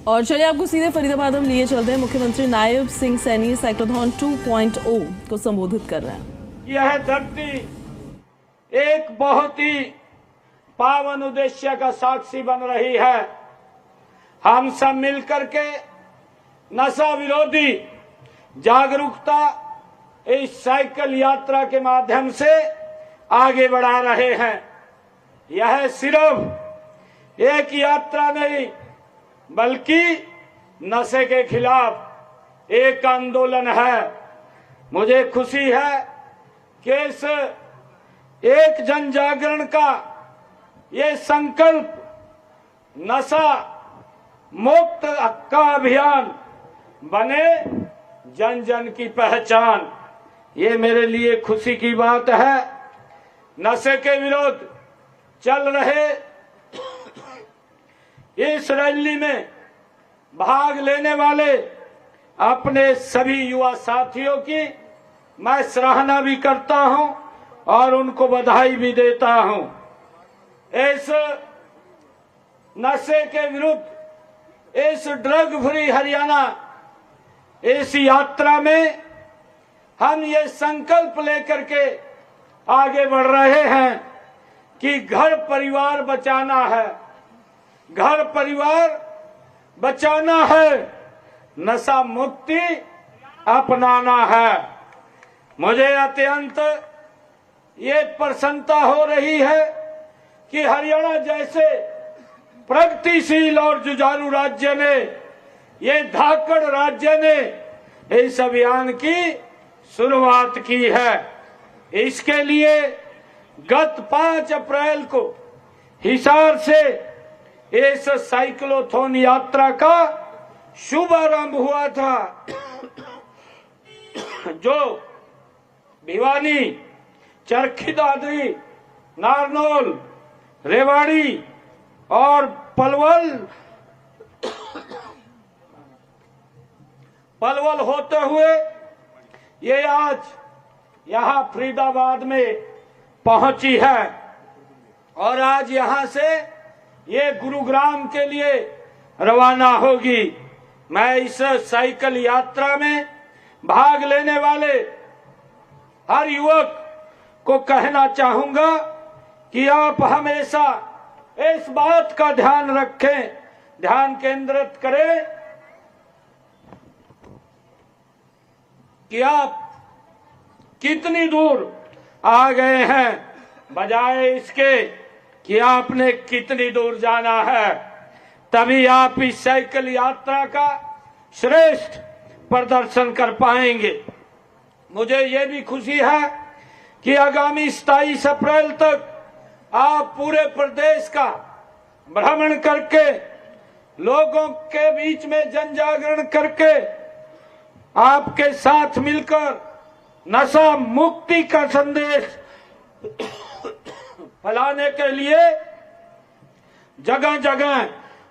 और चलिए आपको सीधे फरीदाबाद हम लिए चलते हैं। मुख्यमंत्री नायब सिंह सैनी साइक्लोथॉन 2.0 को संबोधित कर रहे हैं। यह धरती एक बहुत ही पावन उद्देश्य का साक्षी बन रही है। हम सब मिलकर के नशा विरोधी जागरूकता इस साइकिल यात्रा के माध्यम से आगे बढ़ा रहे हैं। यह सिर्फ एक यात्रा नहीं बल्कि नशे के खिलाफ एक आंदोलन है। मुझे खुशी है कि इस एक जन जागरण का ये संकल्प नशा मुक्त का अभियान बने, जन जन की पहचान। ये मेरे लिए खुशी की बात है। नशे के विरुद्ध चल रहे इस रैली में भाग लेने वाले अपने सभी युवा साथियों की मैं सराहना भी करता हूं और उनको बधाई भी देता हूं। इस नशे के विरुद्ध, इस ड्रग फ्री हरियाणा, इस यात्रा में हम ये संकल्प लेकर के आगे बढ़ रहे हैं कि घर परिवार बचाना है, घर परिवार बचाना है, नशा मुक्ति अपनाना है। मुझे अत्यंत ये प्रसन्नता हो रही है कि हरियाणा जैसे प्रगतिशील और जुझारू राज्य ने, ये धाकड़ राज्य ने इस अभियान की शुरुआत की है। इसके लिए गत 5 अप्रैल को हिसार से इस साइक्लोथॉन यात्रा का शुभारंभ हुआ था, जो भिवानी, चरखी दादरी, नारनौल, रेवाड़ी और पलवल होते हुए ये आज यहाँ फरीदाबाद में पहुंची है और आज यहाँ से ये गुरुग्राम के लिए रवाना होगी। मैं इस साइकिल यात्रा में भाग लेने वाले हर युवक को कहना चाहूंगा कि आप हमेशा इस बात का ध्यान रखें, ध्यान केंद्रित करें कि आप कितनी दूर आ गए हैं, बजाय इसके कि आपने कितनी दूर जाना है। तभी आप इस साइकिल यात्रा का श्रेष्ठ प्रदर्शन कर पाएंगे। मुझे ये भी खुशी है कि आगामी 27 अप्रैल तक आप पूरे प्रदेश का भ्रमण करके, लोगों के बीच में जन जागरण करके, आपके साथ मिलकर नशा मुक्ति का संदेश फैलाने के लिए जगह जगह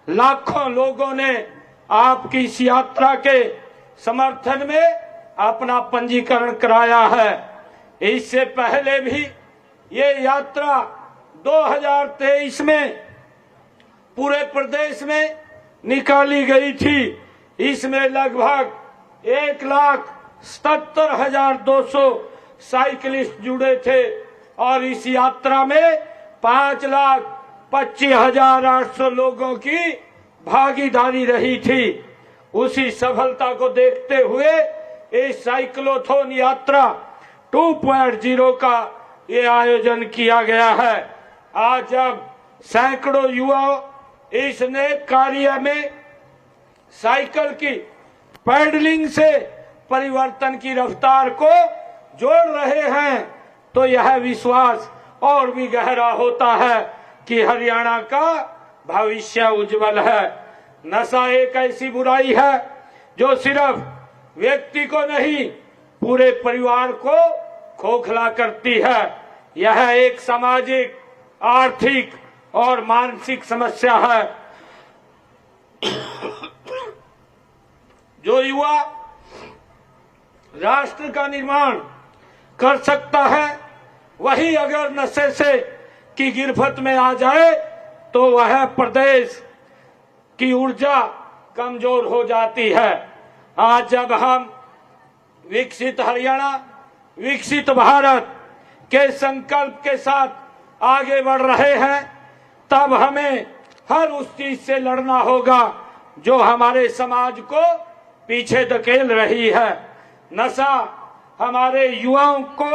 लाखों लोगों ने आपकी इस यात्रा के समर्थन में अपना पंजीकरण कराया है। इससे पहले भी ये यात्रा 2023 में पूरे प्रदेश में निकाली गई थी। इसमें लगभग 1,77,200 साइकिलिस्ट जुड़े थे और इस यात्रा में 5,25,800 लोगों की भागीदारी रही थी। उसी सफलता को देखते हुए इस साइक्लोथॉन यात्रा 2.0 का ये आयोजन किया गया है। आज जब सैकड़ों युवा इस नए कार्य में साइकिल की पैडलिंग से परिवर्तन की रफ्तार को जोड़ रहे हैं, तो यह विश्वास और भी गहरा होता है कि हरियाणा का भविष्य उज्जवल है। नशा एक ऐसी बुराई है जो सिर्फ व्यक्ति को नहीं, पूरे परिवार को खोखला करती है। यह एक सामाजिक, आर्थिक और मानसिक समस्या है। जो युवा राष्ट्र का निर्माण कर सकता है, वही अगर नशे से की गिरफ्त में आ जाए तो वह प्रदेश की ऊर्जा कमजोर हो जाती है। आज जब हम विकसित हरियाणा, विकसित भारत के संकल्प के साथ आगे बढ़ रहे हैं, तब हमें हर उस चीज से लड़ना होगा जो हमारे समाज को पीछे धकेल रही है। नशा हमारे युवाओं को,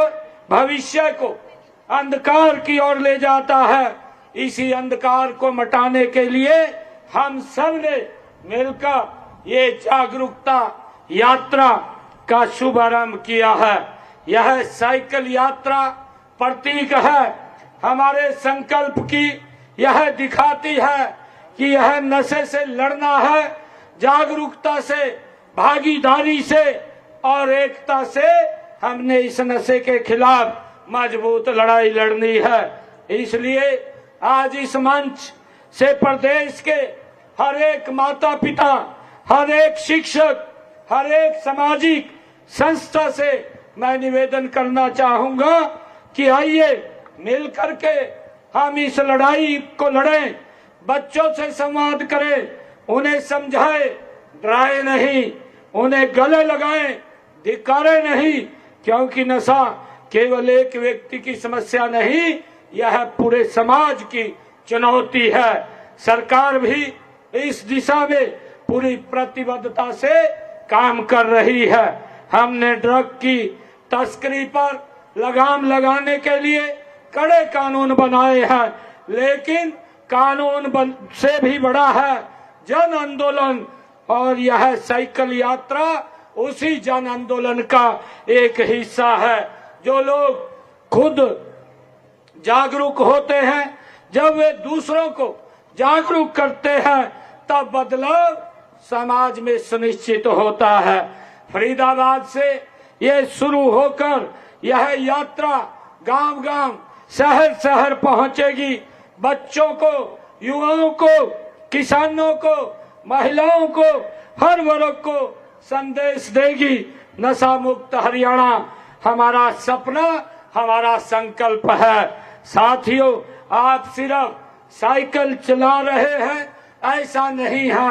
भविष्य को अंधकार की ओर ले जाता है। इसी अंधकार को मिटाने के लिए हम सब ने मिलकर ये जागरूकता यात्रा का शुभारंभ किया है। यह साइकिल यात्रा प्रतीक है हमारे संकल्प की। यह दिखाती है कि यह नशे से लड़ना है, जागरूकता से, भागीदारी से और एकता से हमने इस नशे के खिलाफ मजबूत लड़ाई लड़नी है। इसलिए आज इस मंच से प्रदेश के हर एक माता पिता, हर एक शिक्षक, हर एक सामाजिक संस्था से मैं निवेदन करना चाहूंगा कि आइए मिलकर के हम इस लड़ाई को लड़ें, बच्चों से संवाद करें, उन्हें समझाएं, डराए नहीं, उन्हें गले लगाएं, धिक्कारे नहीं, क्योंकि नशा केवल एक व्यक्ति की समस्या नहीं, यह पूरे समाज की चुनौती है। सरकार भी इस दिशा में पूरी प्रतिबद्धता से काम कर रही है। हमने ड्रग की तस्करी पर लगाम लगाने के लिए कड़े कानून बनाए हैं, लेकिन कानून से भी बड़ा है जन आंदोलन, और यह साइकिल यात्रा उसी जन आंदोलन का एक हिस्सा है। जो लोग खुद जागरूक होते हैं, जब वे दूसरों को जागरूक करते हैं, तब बदलाव समाज में सुनिश्चित होता है। फरीदाबाद से ये शुरू होकर यह यात्रा गांव-गांव, शहर-शहर पहुंचेगी। बच्चों को, युवाओं को, किसानों को, महिलाओं को, हर वर्ग को संदेश देगी। नशा मुक्त हरियाणा हमारा सपना, हमारा संकल्प है। साथियों, आप सिर्फ साइकिल चला रहे हैं ऐसा नहीं है,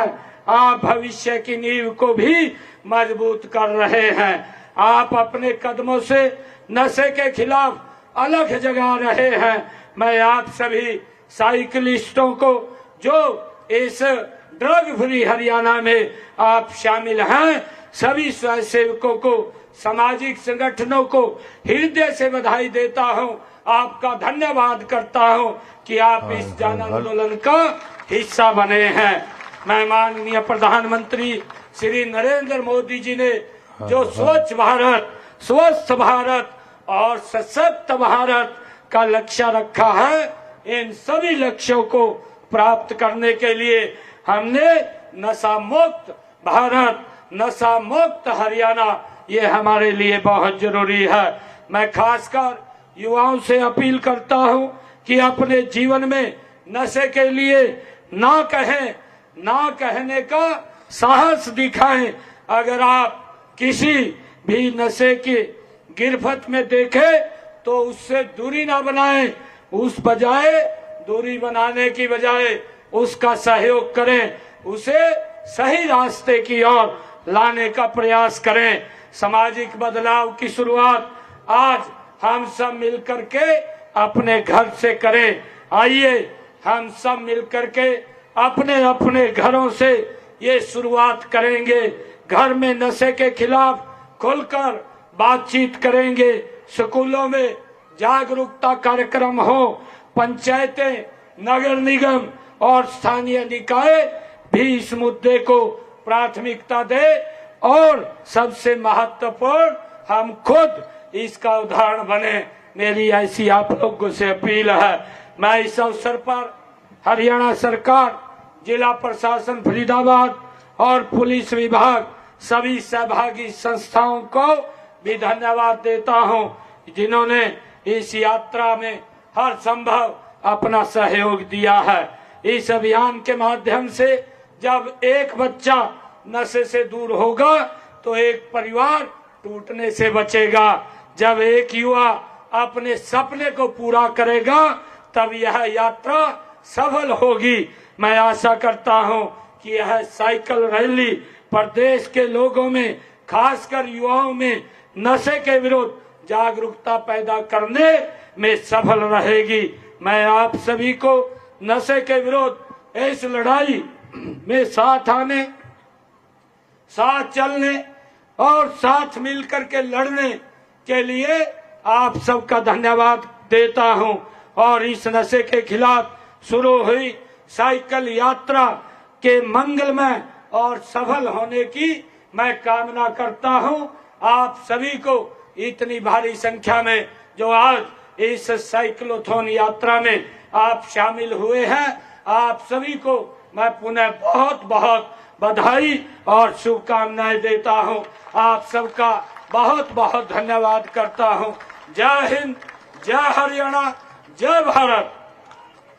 आप भविष्य की नींव को भी मजबूत कर रहे हैं। आप अपने कदमों से नशे के खिलाफ अलग जगा रहे हैं। मैं आप सभी साइकिलिस्टों को, जो इस ड्रग फ्री हरियाणा में आप शामिल हैं, सभी स्वयंसेवकों को, सामाजिक संगठनों को हृदय से बधाई देता हूं, आपका धन्यवाद करता हूं कि आप इस जन आंदोलन का हिस्सा बने हैं। मैं माननीय प्रधानमंत्री श्री नरेंद्र मोदी जी ने जो स्वच्छ भारत, स्वस्थ भारत और सशक्त भारत का लक्ष्य रखा है, इन सभी लक्ष्यों को प्राप्त करने के लिए हमने नशा मुक्त भारत, नशा मुक्त हरियाणा, ये हमारे लिए बहुत जरूरी है। मैं खासकर युवाओं से अपील करता हूं कि अपने जीवन में नशे के लिए ना कहें, ना कहने का साहस दिखाएं। अगर आप किसी भी नशे की गिरफ्त में देखें तो उससे दूरी ना बनाएं, उस बजाय दूरी बनाने की बजाय उसका सहयोग करें, उसे सही रास्ते की ओर लाने का प्रयास करें। सामाजिक बदलाव की शुरुआत आज हम सब मिलकर के अपने घर से करें। आइए हम सब मिलकर के अपने अपने घरों से ये शुरुआत करेंगे। घर में नशे के खिलाफ खुलकर बातचीत करेंगे, स्कूलों में जागरूकता कार्यक्रम हो, पंचायतें, नगर निगम और स्थानीय निकाय भी इस मुद्दे को प्राथमिकता दे, और सबसे महत्वपूर्ण हम खुद इसका उदाहरण बने। मेरी ऐसी आप लोगों से अपील है। मैं इस अवसर पर हरियाणा सरकार, जिला प्रशासन फरीदाबाद और पुलिस विभाग, सभी सहभागी संस्थाओं को भी धन्यवाद देता हूं, जिन्होंने इस यात्रा में हर संभव अपना सहयोग दिया है। इस अभियान के माध्यम से जब एक बच्चा नशे से दूर होगा तो एक परिवार टूटने से बचेगा। जब एक युवा अपने सपने को पूरा करेगा तब यह यात्रा सफल होगी। मैं आशा करता हूं कि यह साइकिल रैली प्रदेश के लोगों में, खासकर युवाओं में नशे के विरुद्ध जागरूकता पैदा करने में सफल रहेगी। मैं आप सभी को नशे के विरुद्ध इस लड़ाई में साथ आने, साथ चलने और साथ मिलकर के लड़ने के लिए आप सबका धन्यवाद देता हूं। और इस नशे के खिलाफ शुरू हुई साइकिल यात्रा के मंगलमय और सफल होने की मैं कामना करता हूं। आप सभी को इतनी भारी संख्या में जो आज इस साइक्लोथॉन यात्रा में आप शामिल हुए हैं, आप सभी को मैं पुनः बहुत बहुत बधाई और शुभकामनाएं देता हूं। आप सबका बहुत बहुत धन्यवाद करता हूं। जय हिंद, जय हरियाणा, जय भारत।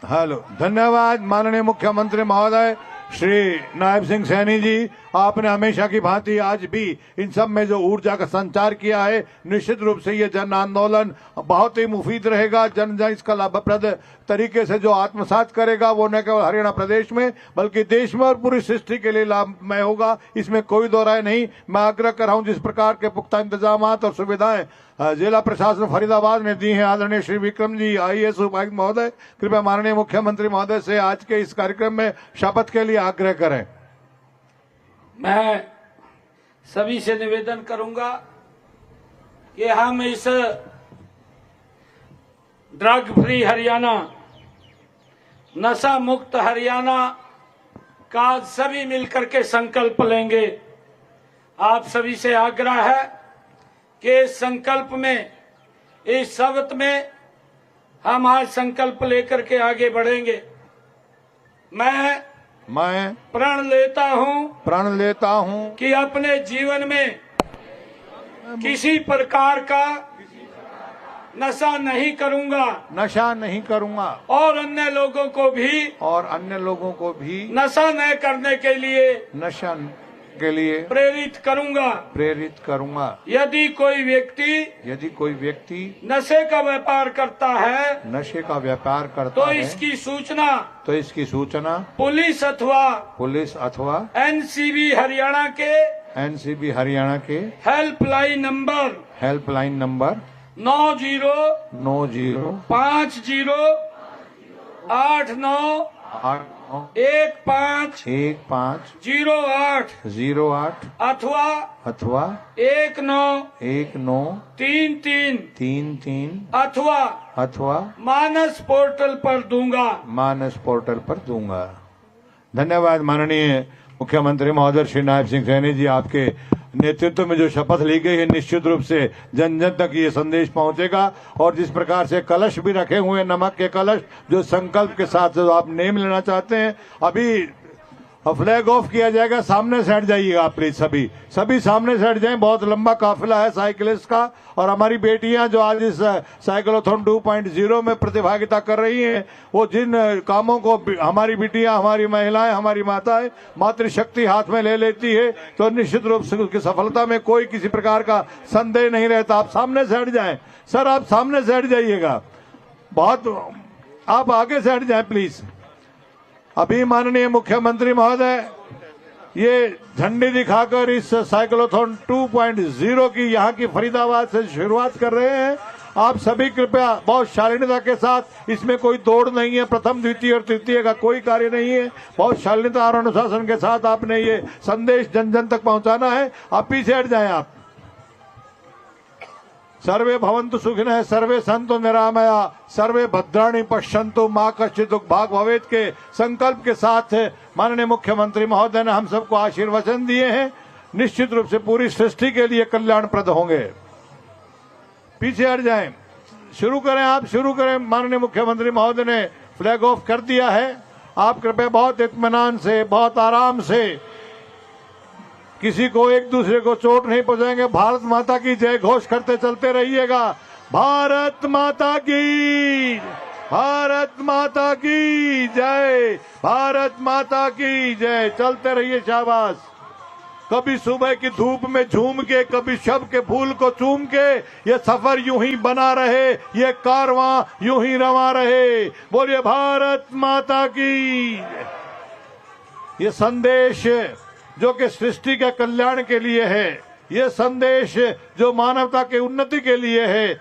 हेलो, धन्यवाद माननीय मुख्यमंत्री महोदय श्री नायब सिंह सैनी जी। आपने हमेशा की भांति आज भी इन सब में जो ऊर्जा का संचार किया है, निश्चित रूप से ये जन आंदोलन बहुत ही मुफीद रहेगा। जन जन इसका लाभप्रद तरीके से जो आत्मसात करेगा वो न केवल हरियाणा प्रदेश में बल्कि देश में और पूरी सृष्टि के लिए लाभमय होगा, इसमें कोई दो राय नहीं। मैं आग्रह कर रहा हूं जिस प्रकार के पुख्ता इंतजाम और सुविधाएं जिला प्रशासन फरीदाबाद ने दी हैं, आदरणीय श्री विक्रम जी IAS उपायुक्त महोदय, कृपया माननीय मुख्यमंत्री महोदय से आज के इस कार्यक्रम में शपथ के लिए आग्रह करें। मैं सभी से निवेदन करूंगा कि हम इस ड्रग फ्री हरियाणा, नशा मुक्त हरियाणा का सभी मिलकर के संकल्प लेंगे। आप सभी से आग्रह है कि इस संकल्प में, इस शब्द में हम आज संकल्प लेकर के आगे बढ़ेंगे। मैं प्रण लेता हूं कि अपने जीवन में किसी प्रकार का नशा नहीं करूंगा और अन्य लोगों को भी नशा न करने के लिए प्रेरित करूंगा। यदि कोई व्यक्ति नशे का व्यापार करता है तो इसकी सूचना पुलिस अथवा NCB हरियाणा के हेल्पलाइन नंबर 9050891508 अथवा 1933 अथवा मानस पोर्टल पर दूंगा। धन्यवाद माननीय मुख्यमंत्री महोदय श्री नायब सिंह सैनी जी। आपके नेतृत्व में जो शपथ ली गई है निश्चित रूप से जन जन तक ये संदेश पहुंचेगा। और जिस प्रकार से कलश भी रखे हुए हैं, नमक के कलश, जो संकल्प के साथ जो आप नेम लेना चाहते हैं, अभी फ्लैग ऑफ किया जाएगा। सामने से हट जाइएगा आप प्लीज, सभी सामने से हट जाएं। बहुत लंबा काफिला है साइकिलिस्ट का। और हमारी बेटियां जो आज इस साइक्लोथॉन 2.0 में प्रतिभागिता कर रही हैं, वो जिन कामों को हमारी बेटियां, हमारी महिलाएं, हमारी माताएं मातृशक्ति हाथ में ले लेती है, तो निश्चित रूप से उसकी सफलता में कोई किसी प्रकार का संदेह नहीं रहता। आप सामने से हट जाएं सर, आप सामने से हट जाइएगा, बहुत आप आगे से हट जाएं प्लीज। अभी माननीय मुख्यमंत्री महोदय ये झंडी दिखाकर इस साइक्लोथॉन 2.0 की यहाँ की फरीदाबाद से शुरुआत कर रहे हैं। आप सभी कृपया बहुत शालीनता के साथ, इसमें कोई दौड़ नहीं है, प्रथम द्वितीय और तृतीय का कोई कार्य नहीं है, बहुत शालीनता और अनुशासन के साथ आपने ये संदेश जन जन तक पहुंचाना है। आप पीछे हट जाएं। आप सर्वे भवन्तु सुखिनः, सर्वे सन्तु निरामया, सर्वे भद्राणि पश्यन्तु, मां कश्चित् दुःखभाग् भवेत् के संकल्प के साथ माननीय मुख्यमंत्री महोदय ने हम सबको आशीर्वचन दिए हैं। निश्चित रूप से पूरी सृष्टि के लिए कल्याणप्रद होंगे। पीछे हट जाएं, शुरू करें, आप शुरू करें। माननीय मुख्यमंत्री महोदय ने फ्लैग ऑफ कर दिया है। आप कृपया बहुत इत्मीनान से, बहुत आराम से, किसी को एक दूसरे को चोट नहीं पहुंचाएंगे। भारत माता की जय घोष करते चलते रहिएगा। भारत माता की, भारत माता की जय, भारत माता की जय। चलते रहिए, शाबाश। कभी सुबह की धूप में झूम के, कभी शब के फूल को चूम के, ये सफर यूं ही बना रहे, ये कारवां यूं ही रवा रहे। बोलिए भारत माता की। ये संदेश जो कि सृष्टि के कल्याण के लिए है, ये संदेश जो मानवता के उन्नति के लिए है,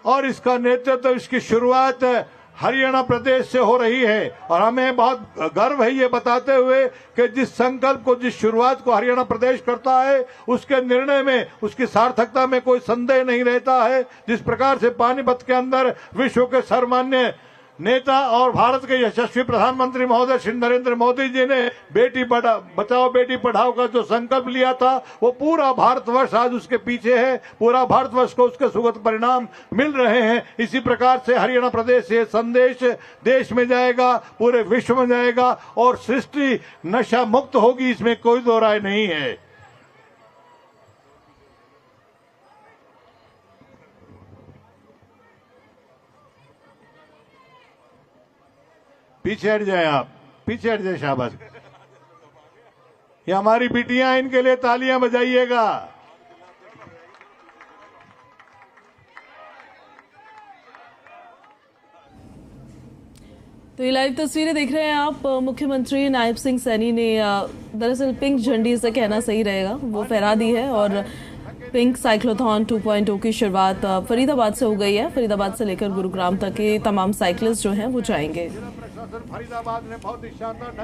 और इसका नेतृत्व, इसकी शुरुआत हरियाणा प्रदेश से हो रही है। और हमें बहुत गर्व है ये बताते हुए कि जिस संकल्प को, जिस शुरुआत को हरियाणा प्रदेश करता है, उसके निर्णय में, उसकी सार्थकता में कोई संदेह नहीं रहता है। जिस प्रकार से पानीपत के अंदर विश्व के सर्वमान्य नेता और भारत के यशस्वी प्रधानमंत्री महोदय श्री नरेंद्र मोदी जी ने बेटी बचाओ बेटी पढ़ाओ का जो संकल्प लिया था, वो पूरा भारतवर्ष आज उसके पीछे है। पूरा भारतवर्ष को उसके सुखद परिणाम मिल रहे हैं। इसी प्रकार से हरियाणा प्रदेश से संदेश देश में जाएगा, पूरे विश्व में जाएगा, और सृष्टि नशा मुक्त होगी, इसमें कोई दो राय नहीं है। पीछे हट जाए, आप पीछे हट जाए, शाबाश। ये हमारी बिटियां, इनके लिए तालियां बजाइएगा। तो ये लाइव तस्वीरें देख रहे हैं आप। मुख्यमंत्री नायब सिंह सैनी ने दरअसल पिंक झंडी से कहना सही रहेगा, वो फहरा दी है और पिंक साइक्लोथॉन 2.0 की शुरुआत फरीदाबाद से हो गई है। फरीदाबाद से लेकर गुरुग्राम तक के तमाम साइकिलिस्ट जो हैं वो जाएंगे। फरीदाबाद ने बहुत ही शानदार ढंग